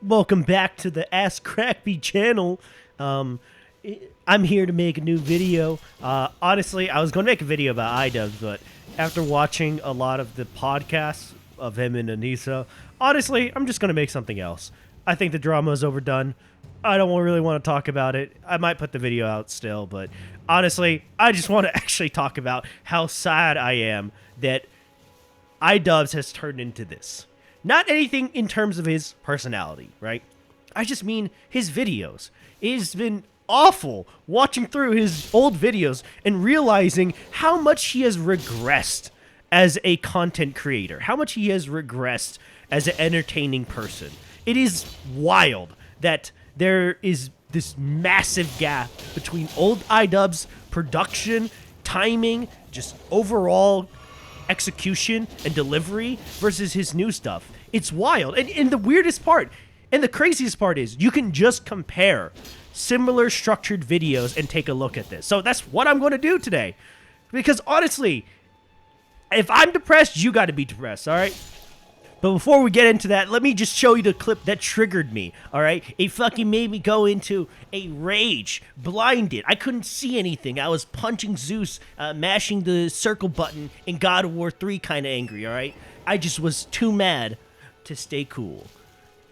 Welcome back to the Ask Crackby channel. I'm here to make a new video. Honestly, I was going to make a video about Idubbbz, but after watching a lot of the podcasts of him and Anissa, honestly, I'm just going to make something else. I think the drama is overdone. I don't really want to talk about it. I might put the video out still, but honestly, I just want to actually talk about how sad I am that Idubbbz has turned into this. Not anything in terms of his personality, right? I just mean his videos. It's been awful watching through his old videos and realizing how much he has regressed as a content creator, how much he has regressed as an entertaining person. It is wild that there is this massive gap between old Idubbbz production, timing, just overall execution and delivery versus his new stuff. It's wild. And the weirdest part and the craziest part is you can just compare similar structured videos and take a look at this. So that's what I'm going to do today. Because honestly, if I'm depressed, you got to be depressed, all right? But before we get into that, let me just show you the clip that triggered me, all right? It fucking made me go into a rage, blinded. I couldn't see anything. I was punching Zeus, mashing the circle button in God of War 3 kind of angry, all right? I just was too mad to stay cool.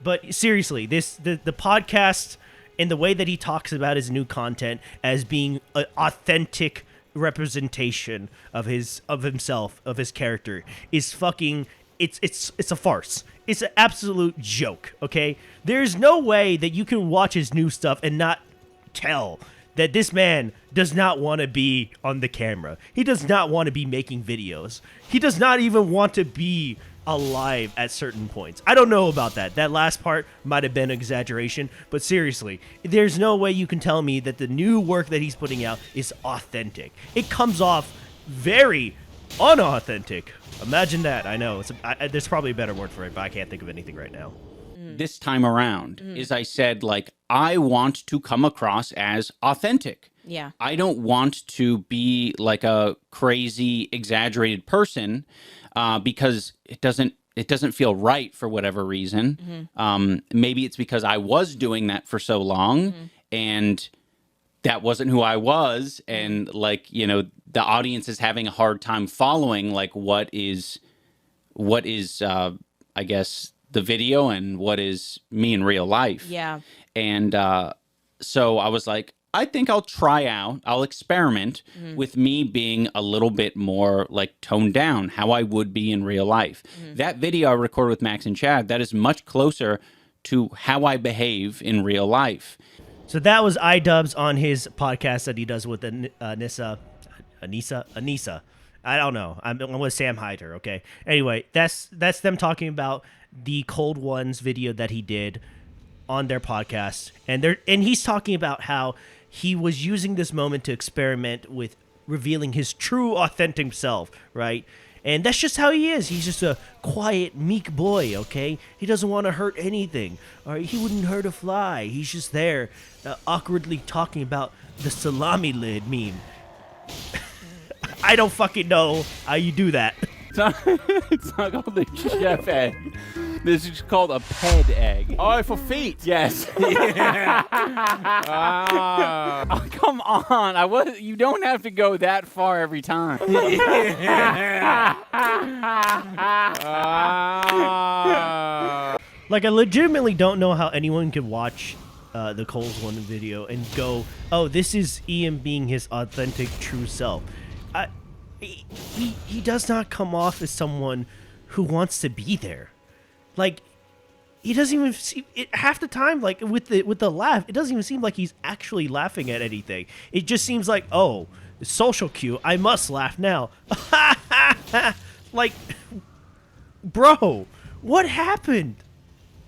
But seriously, the podcast and the way that he talks about his new content as being an authentic representation of himself, of his character, is fucking... It's a farce. It's an absolute joke, okay? There's no way that you can watch his new stuff and not tell that this man does not want to be on the camera. He does not want to be making videos. He does not even want to be alive at certain points. I don't know about that. That last part might have been an exaggeration, but seriously, there's no way you can tell me that the new work that he's putting out is authentic. It comes off very unauthentic. Imagine that. I know. There's probably a better word for it, but I can't think of anything right now. This time around is I said, like, I want to come across as authentic. Yeah. I don't want to be like a crazy, exaggerated person because it doesn't feel right for whatever reason. Maybe it's because I was doing that for so long and that wasn't who I was. And like, you know, the audience is having a hard time following like what is I guess the video and what is me in real life. Yeah. And so I was like, I think I'll experiment with me being a little bit more like toned down, how I would be in real life. That video I recorded with Max and Chad, that is much closer to how I behave in real life. So that was Idubbbz on his podcast that he does with Anissa. I don't know. I'm with Sam Hyder, okay? Anyway, that's them talking about the Cold Ones video that he did on their podcast. And he's talking about how he was using this moment to experiment with revealing his true, authentic self, right? And that's just how he is. He's just a quiet, meek boy, okay? He doesn't want to hurt anything. All right? He wouldn't hurt a fly. He's just there awkwardly talking about the salami lid meme. I don't fucking know how you do that. It's not called the chef egg. This is called a ped egg. Oh, for feet. Yes. Oh, come on. You don't have to go that far every time. Like, I legitimately don't know how anyone could watch the Coles One video and go, oh, this is Ian being his authentic, true self. He does not come off as someone who wants to be there. Like, he doesn't even see it half the time. Like with the laugh, it doesn't even seem like he's actually laughing at anything. It just seems like, oh, social cue. I must laugh now. Like, bro, what happened?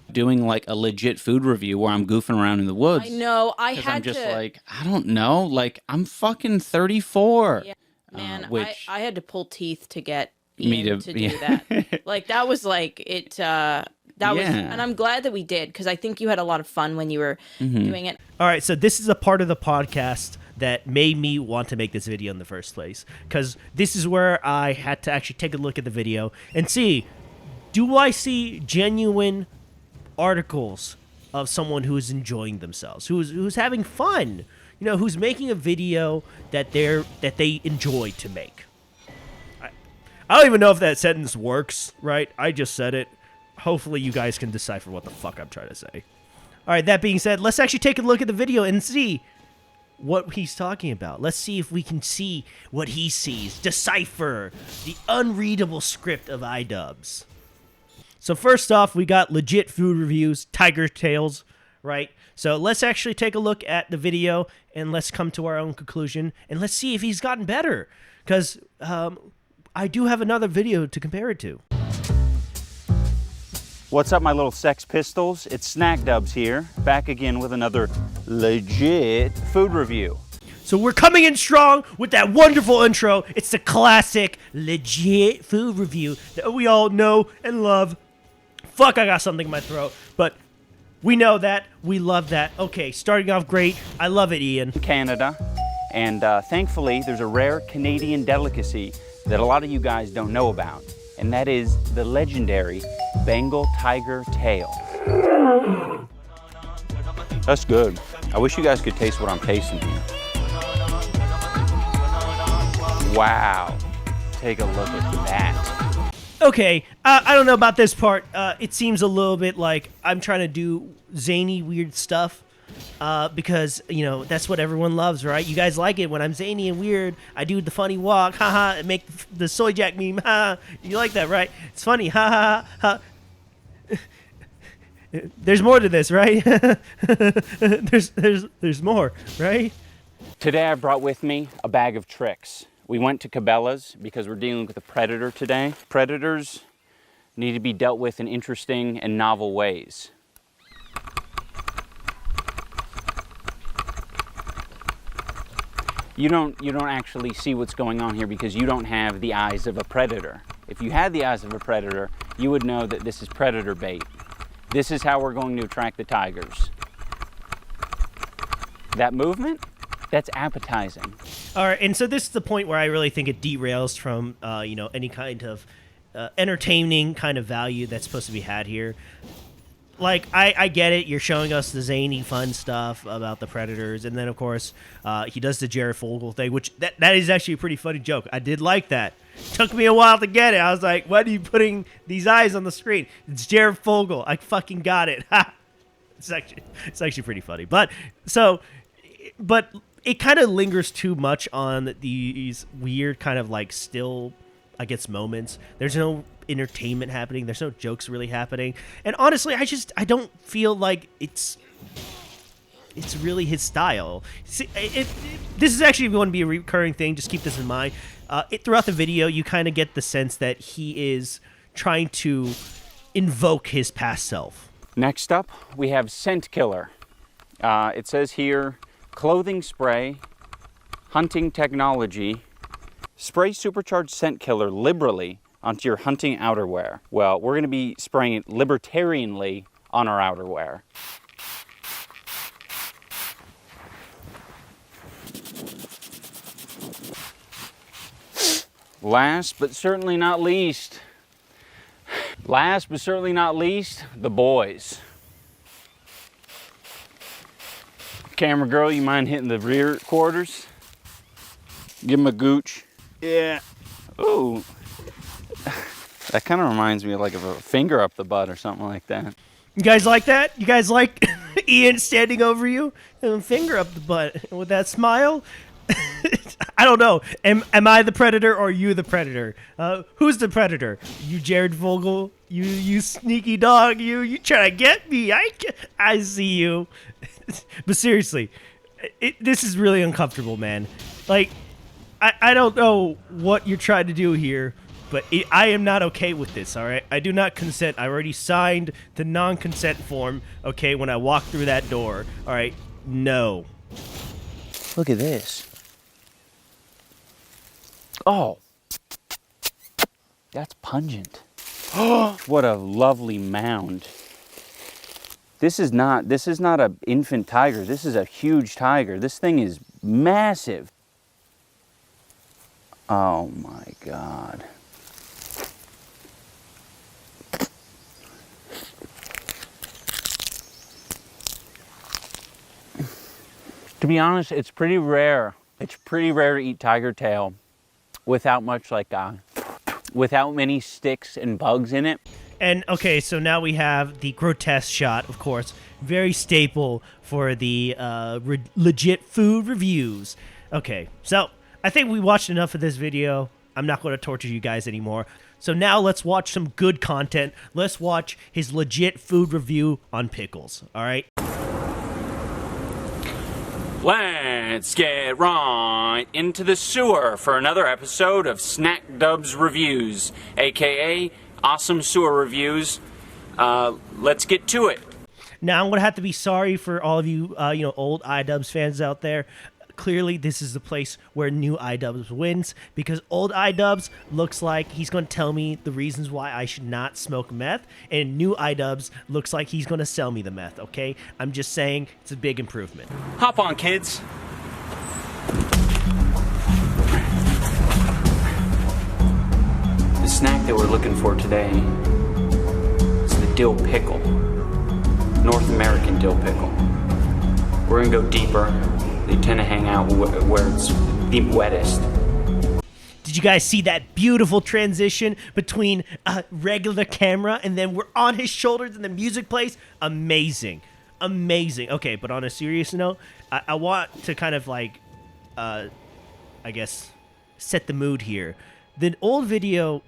Doing like a legit food review where I'm goofing around in the woods. I know. I'm just like, I don't know. Like, I'm fucking 34. Yeah. Man, which I had to pull teeth to get Ian to do that. Like, that was like it. That was, and I'm glad that we did, because I think you had a lot of fun when you were doing it. All right, so this is a part of the podcast that made me want to make this video in the first place, because this is where I had to actually take a look at the video and see, do I see genuine articles of someone who's enjoying themselves, who's having fun, who's making a video that they enjoy to make. I don't even know if that sentence works, right? I just said it. Hopefully you guys can decipher what the fuck I'm trying to say. All right, that being said, let's actually take a look at the video and see what he's talking about. Let's see if we can see what he sees. Decipher the unreadable script of Idubbbz. So first off, we got legit food reviews, tiger tails, right? So let's actually take a look at the video and let's come to our own conclusion and let's see if he's gotten better. Because I do have another video to compare it to. What's up, my little Sex Pistols? It's Snack Dubs here, back again with another legit food review. So we're coming in strong with that wonderful intro. It's the classic legit food review that we all know and love. Fuck, I got something in my throat, but we know that. We love that. Okay, starting off great. I love it, Ian. Canada, and thankfully there's a rare Canadian delicacy that a lot of you guys don't know about, and that is the legendary Bengal tiger tail. That's good. I wish you guys could taste what I'm tasting here. Wow. Take a look at that. Okay, I don't know about this part. It seems a little bit like I'm trying to do zany, weird stuff. Because, that's what everyone loves, right? You guys like it when I'm zany and weird. I do the funny walk, haha, and make the soy jack meme, haha. You like that, right? It's funny, haha, ha. There's more to this, right? there's more, right? Today I brought with me a bag of tricks. We went to Cabela's because we're dealing with a predator today. Predators need to be dealt with in interesting and novel ways. You don't actually see what's going on here because you don't have the eyes of a predator. If you had the eyes of a predator, you would know that this is predator bait. This is how we're going to attract the tigers. That movement, that's appetizing. All right, and so this is the point where I really think it derails from, any kind of entertaining kind of value that's supposed to be had here. Like, I get it. You're showing us the zany, fun stuff about the Predators. And then, of course, he does the Jared Fogle thing, which that is actually a pretty funny joke. I did like that. Took me a while to get it. I was like, why are you putting these eyes on the screen? It's Jared Fogle. I fucking got it. It's actually pretty funny. But it kind of lingers too much on these weird kind of like still, I guess, moments. There's no entertainment happening. There's no jokes really happening. And honestly, I don't feel like it's really his style. See, this is actually going to be a recurring thing. Just keep this in mind. Throughout the video, you kind of get the sense that he is trying to invoke his past self. Next up, we have Scent Killer. It says here, clothing spray, hunting technology, spray supercharged scent killer liberally onto your hunting outerwear. Well, we're going to be spraying it libertarianly on our outerwear. Last but certainly not least, the boys. Camera girl, you mind hitting the rear quarters? Give him a gooch. Yeah. Ooh. That kind of reminds me of like of a finger up the butt or something like that. You guys like that? You guys like Ian standing over you and a finger up the butt with that smile? I don't know. Am I the predator or you the predator? Who's the predator? You, Jared Vogel? You sneaky dog? You trying to get me? I see you. But seriously, this is really uncomfortable, man. Like, I don't know what you're trying to do here, but I am not okay with this, all right? I do not consent. I already signed the non-consent form, okay, when I walked through that door, all right? No. Look at this. Oh, that's pungent. Oh, what a lovely mound. This is not an infant tiger. This is a huge tiger. This thing is massive. Oh my God. To be honest, it's pretty rare. It's pretty rare to eat tiger tail without much like, without many sticks and bugs in it. And okay, so now we have the grotesque shot, of course, very staple for the legit food reviews. Okay, so I think we watched enough of this video. I'm not going to torture you guys anymore. So now let's watch some good content. Let's watch his legit food review on pickles, all right? Let's get right into the sewer for another episode of Idubbbz Reviews, aka Awesome Sewer Reviews. Let's get to it. Now I'm going to have to be sorry for all of you, old Idubbbz fans out there. Clearly, this is the place where new Idubbbz wins, because old Idubbbz looks like he's going to tell me the reasons why I should not smoke meth, and new Idubbbz looks like he's going to sell me the meth, okay? I'm just saying it's a big improvement. Hop on, kids. The snack that we're looking for today is the dill pickle. North American dill pickle. We're going to go deeper. They tend to hang out where it's the wettest. Did you guys see that beautiful transition between a regular camera and then we're on his shoulders and the music plays? Amazing. Amazing. Okay, but on a serious note, I want to kind of like, I guess, set the mood here. The old video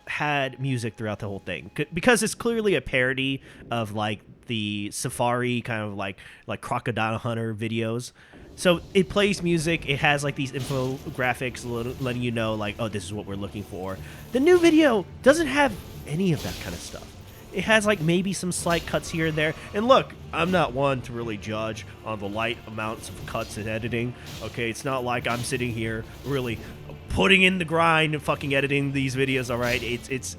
had music throughout the whole thing because it's clearly a parody of like the safari kind of like crocodile hunter videos. So it plays music, it has like these infographics letting you know like, oh, this is what we're looking for. The new video doesn't have any of that kind of stuff. It has like maybe some slight cuts here and there. And look, I'm not one to really judge on the light amounts of cuts and editing. Okay, it's not like I'm sitting here really putting in the grind and fucking editing these videos, all right? It's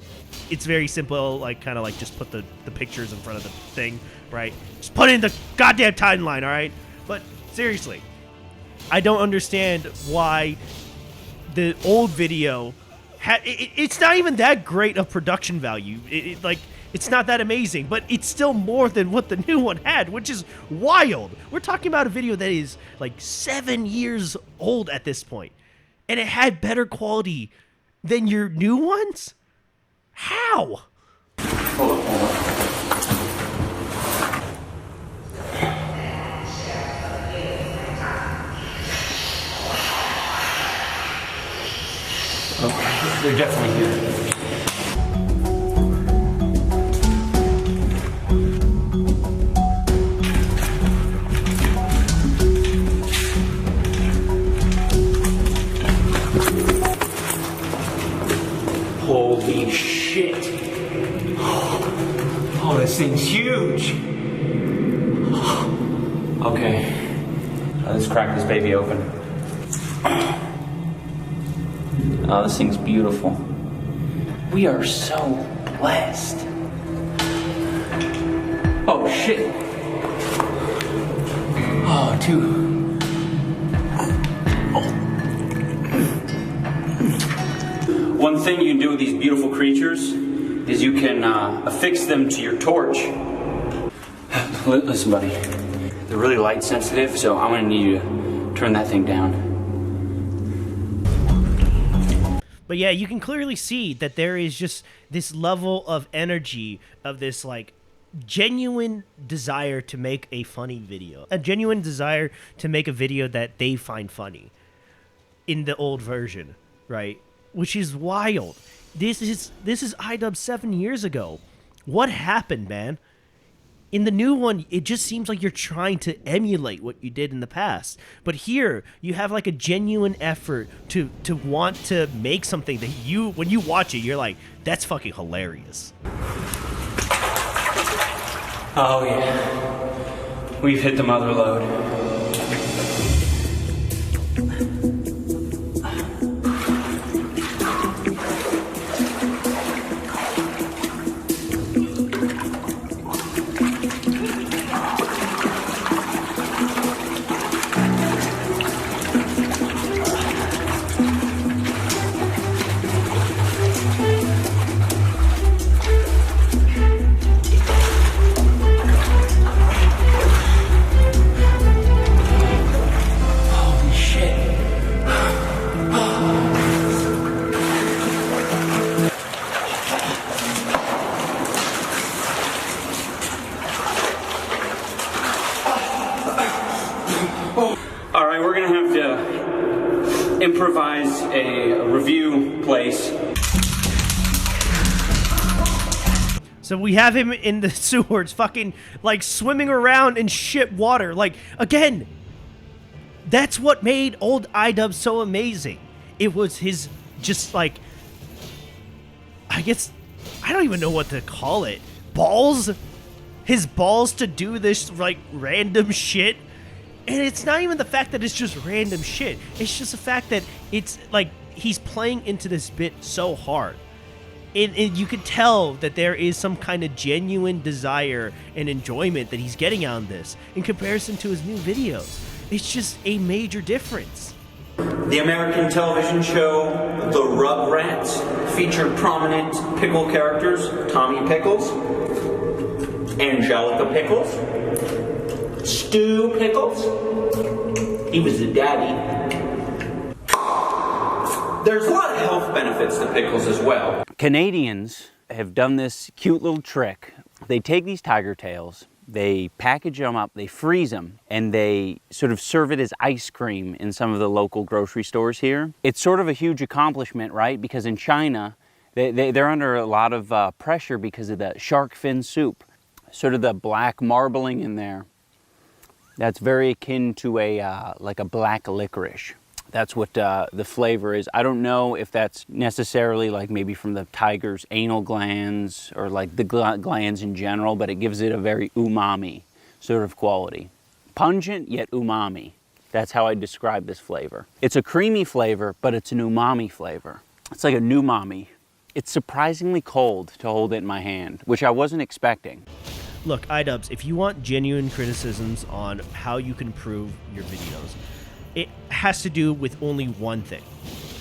very simple, like kind of like just put the pictures in front of the thing, right? Just put in the goddamn timeline, all right? But seriously, I don't understand why the old video it's not even that great of production value. It's not that amazing, but it's still more than what the new one had, which is wild. We're talking about a video that is like 7 years old at this point, and it had better quality than your new ones? How? Hold on. Oh, they're definitely here. Holy shit. Oh, this thing's huge. Okay. Let's crack this baby open. Oh, this thing's beautiful. We are so blessed. Oh, shit. Oh, dude. One thing you can do with these beautiful creatures is you can affix them to your torch. Listen, buddy. They're really light sensitive, so I'm gonna need you to turn that thing down. But yeah, you can clearly see that there is just this level of energy of this like genuine desire to make a funny video, a genuine desire to make a video that they find funny in the old version, right? Which is wild. This is Idubbbz 7 years ago. What happened, man? In the new one, it just seems like you're trying to emulate what you did in the past. But here, you have like a genuine effort to want to make something that you, when you watch it, you're like, that's fucking hilarious. Oh yeah. We've hit the mother load. improvise a review place. So we have him in the sewers, fucking, like, swimming around in shit water. Like, again, that's what made old Idubbbz so amazing. It was his, just, like, I guess, I don't even know what to call it. Balls? His balls to do this, like, random shit. And it's not even the fact that it's just random shit. It's just the fact that it's, like, he's playing into this bit so hard. And you could tell that there is some kind of genuine desire and enjoyment that he's getting out of this in comparison to his new videos. It's just a major difference. The American television show The Rugrats featured prominent pickle characters: Tommy Pickles, Angelica Pickles, Stu Pickles. He was the daddy. There's a lot of health benefits to pickles as well. Canadians have done this cute little trick. They take these tiger tails, they package them up, they freeze them, and they sort of serve it as ice cream in some of the local grocery stores here. It's sort of a huge accomplishment, right? Because in China, they're under a lot of pressure because of the shark fin soup. Sort of the black marbling in there. That's very akin to a like a black licorice. That's what the flavor is. I don't know if that's necessarily like maybe from the tiger's anal glands or like the glands in general, but it gives it a very umami sort of quality. Pungent yet umami. That's how I describe this flavor. It's a creamy flavor, but it's an umami flavor. It's like a numami. It's surprisingly cold to hold it in my hand, which I wasn't expecting. Look, Idubbbz, if you want genuine criticisms on how you can improve your videos, it has to do with only one thing: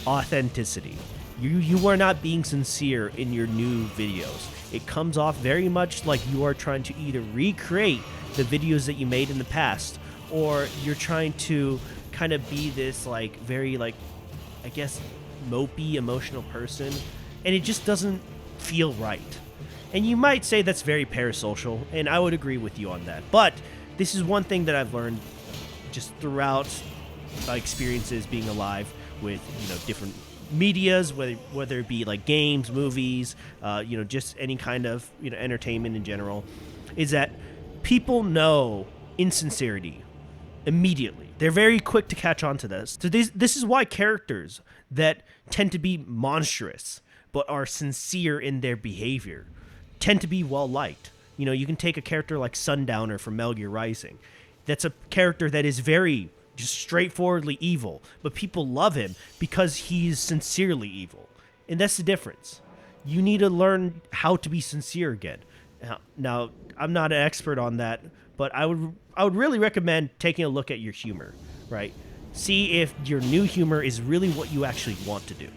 authenticity. You are not being sincere in your new videos. It comes off very much like you are trying to either recreate the videos that you made in the past, or you're trying to kind of be this, like, very, like, I guess, mopey, emotional person, and it just doesn't feel right. And you might say that's very parasocial, and I would agree with you on that. But this is one thing that I've learned just throughout experiences being alive with, different medias, whether it be like games, movies, just any kind of, entertainment in general, is that people know insincerity immediately. They're very quick to catch on to this. So this is why characters that tend to be monstrous but are sincere in their behavior tend to be well liked. You can take a character like Sundowner from Metal Gear Rising. That's a character that is very just straightforwardly evil, but people love him because he's sincerely evil. And that's the difference. You need to learn how to be sincere again. Now, I'm not an expert on that, but I would really recommend taking a look at your humor, right? See if your new humor is really what you actually want to do.